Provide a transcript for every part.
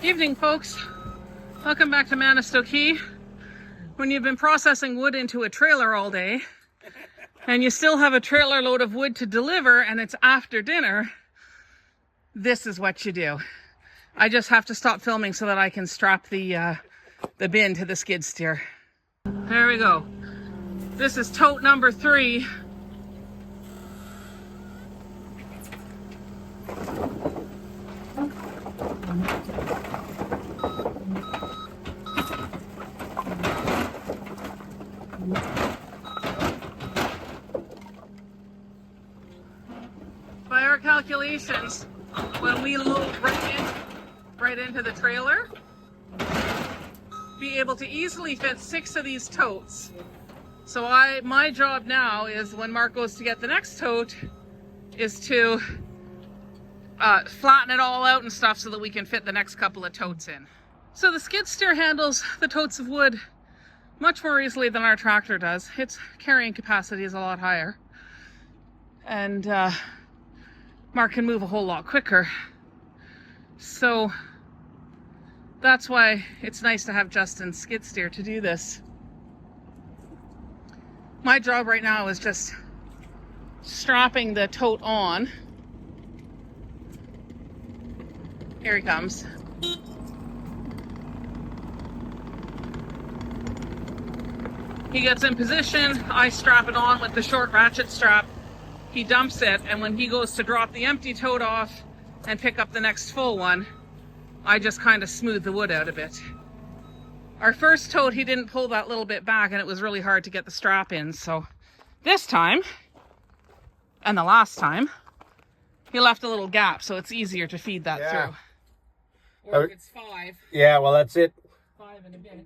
Evening, folks. Welcome back to Manistee. When you've been processing wood into a trailer all day and you still have a trailer load of wood to deliver and it's after dinner, this is what you do. I just have to stop filming so that I can strap the bin to the skid steer. There we go. This is tote number 3. By our calculations, when we load right into the trailer, be able to easily fit 6 of these totes. So my job now is, when Mark goes to get the next tote, is to flatten it all out and stuff so that we can fit the next couple of totes in. So the skid steer handles the totes of wood much more easily than our tractor does. Its carrying capacity is a lot higher. And Mark can move a whole lot quicker. So that's why it's nice to have Justin's skid steer to do this. My job right now is just strapping the tote on. Here he comes. He gets in position, I strap it on with the short ratchet strap. He dumps it, and when he goes to drop the empty tote off and pick up the next full one, I just kind of smooth the wood out a bit. Our first tote, he didn't pull that little bit back and it was really hard to get the strap in. So this time, and the last time, he left a little gap so it's easier to feed that through. Or if it's 5. Yeah, well, that's it. 5 and a bit.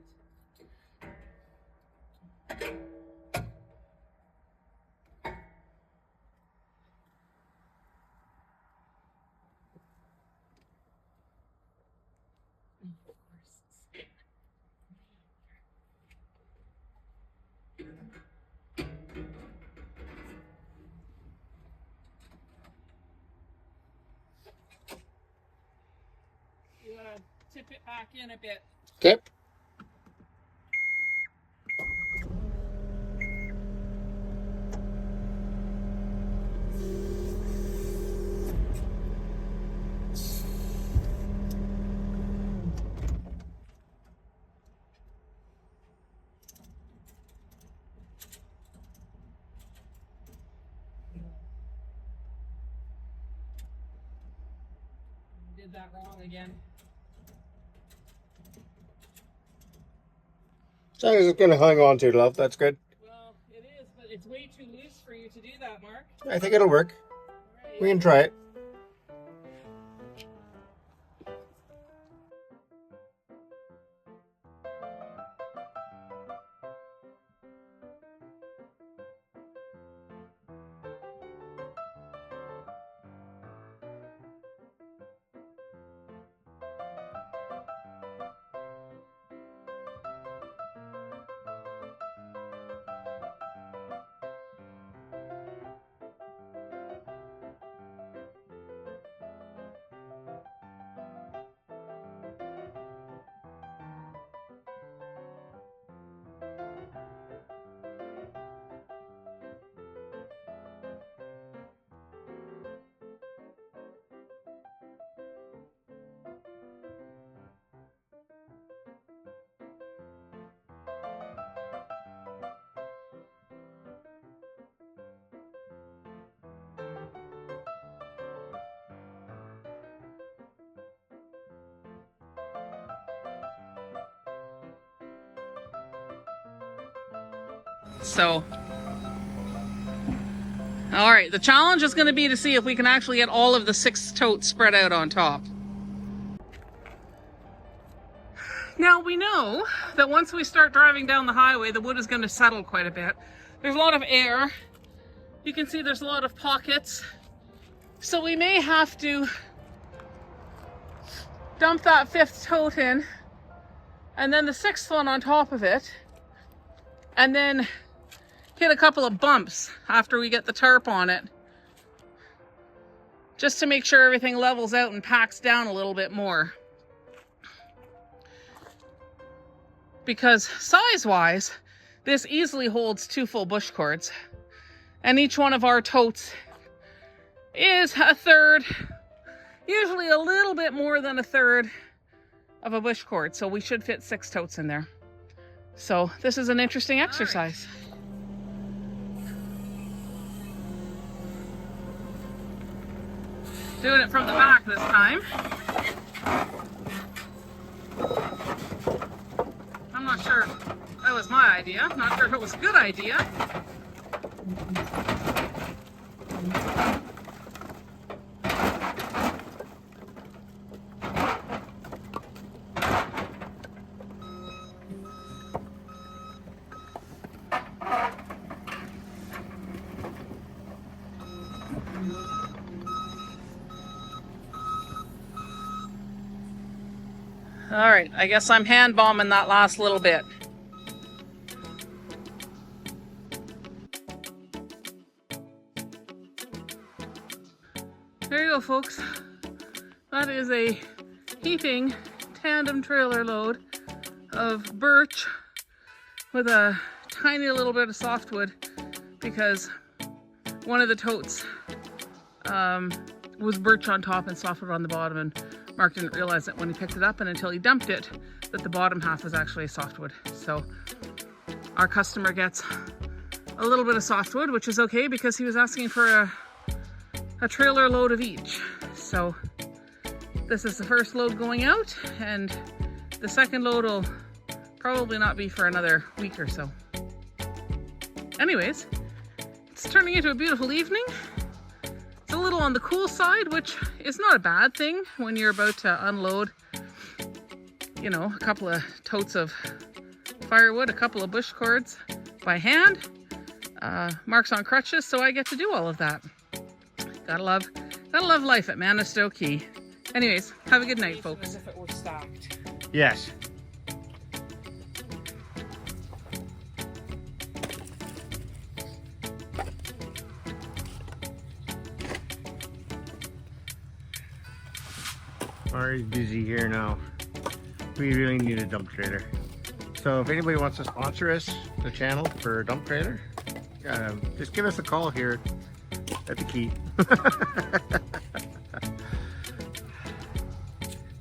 You want to tip it back in a bit. Okay. Did that wrong again. So I was going to hang on to, love. That's good. Well, it is, but it's way too loose for you to do that, Mark. I think it'll work. Right. We can try it. So, all right, the challenge is going to be to see if we can actually get all of the 6 totes spread out on top. Now, we know that once we start driving down the highway, the wood is going to settle quite a bit. There's a lot of air. You can see there's a lot of pockets. So we may have to dump that 5th tote in, and then the 6th one on top of it, and then hit a couple of bumps after we get the tarp on it, just to make sure everything levels out and packs down a little bit more. because size-wise, this easily holds 2 full bush cords. And each one of our totes is a third, usually a little bit more than a third of a bush cord. So we should fit 6 totes in there. So this is an interesting exercise. Doing it from the back this time. I'm not sure that was my idea. Not sure if it was a good idea. All right, I guess I'm hand bombing that last little bit. There you go, folks. That is a heaping tandem trailer load of birch with a tiny little bit of softwood, because one of the totes was birch on top and softwood on the bottom, and Mark didn't realize it when he picked it up and until he dumped it, that the bottom half was actually softwood. So our customer gets a little bit of softwood, which is okay because he was asking for a trailer load of each. So this is the first load going out, and the second load will probably not be for another week or so. Anyways, it's turning into a beautiful evening. It's a little on the cool side, which is not a bad thing when you're about to unload, you know, a couple of totes of firewood, a couple of bush cords by hand. Mark's on crutches, so I get to do all of that. Gotta love life at Manistee. Anyways, have a good night, folks. As if it were stacked. Yes. Mari's busy here now. We really need a dump trailer. So if anybody wants to sponsor us, the channel, for a dump trailer, just give us a call here at the key.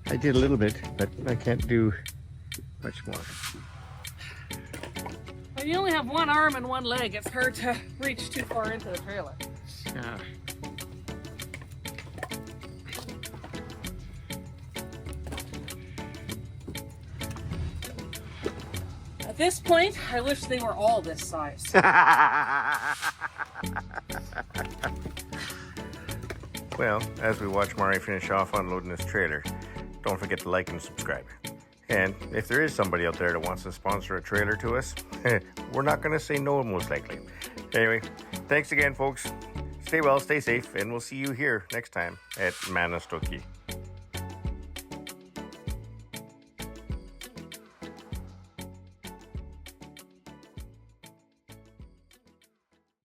I did a little bit, but I can't do much more. When you only have one arm and one leg, it's hard to reach too far into the trailer. Yeah. At this point, I wish they were all this size. Well, as we watch Mari finish off unloading this trailer, don't forget to like and subscribe. And if there is somebody out there that wants to sponsor a trailer to us, we're not going to say no, most likely. Anyway, thanks again, folks. Stay well, stay safe, and we'll see you here next time at Manistee.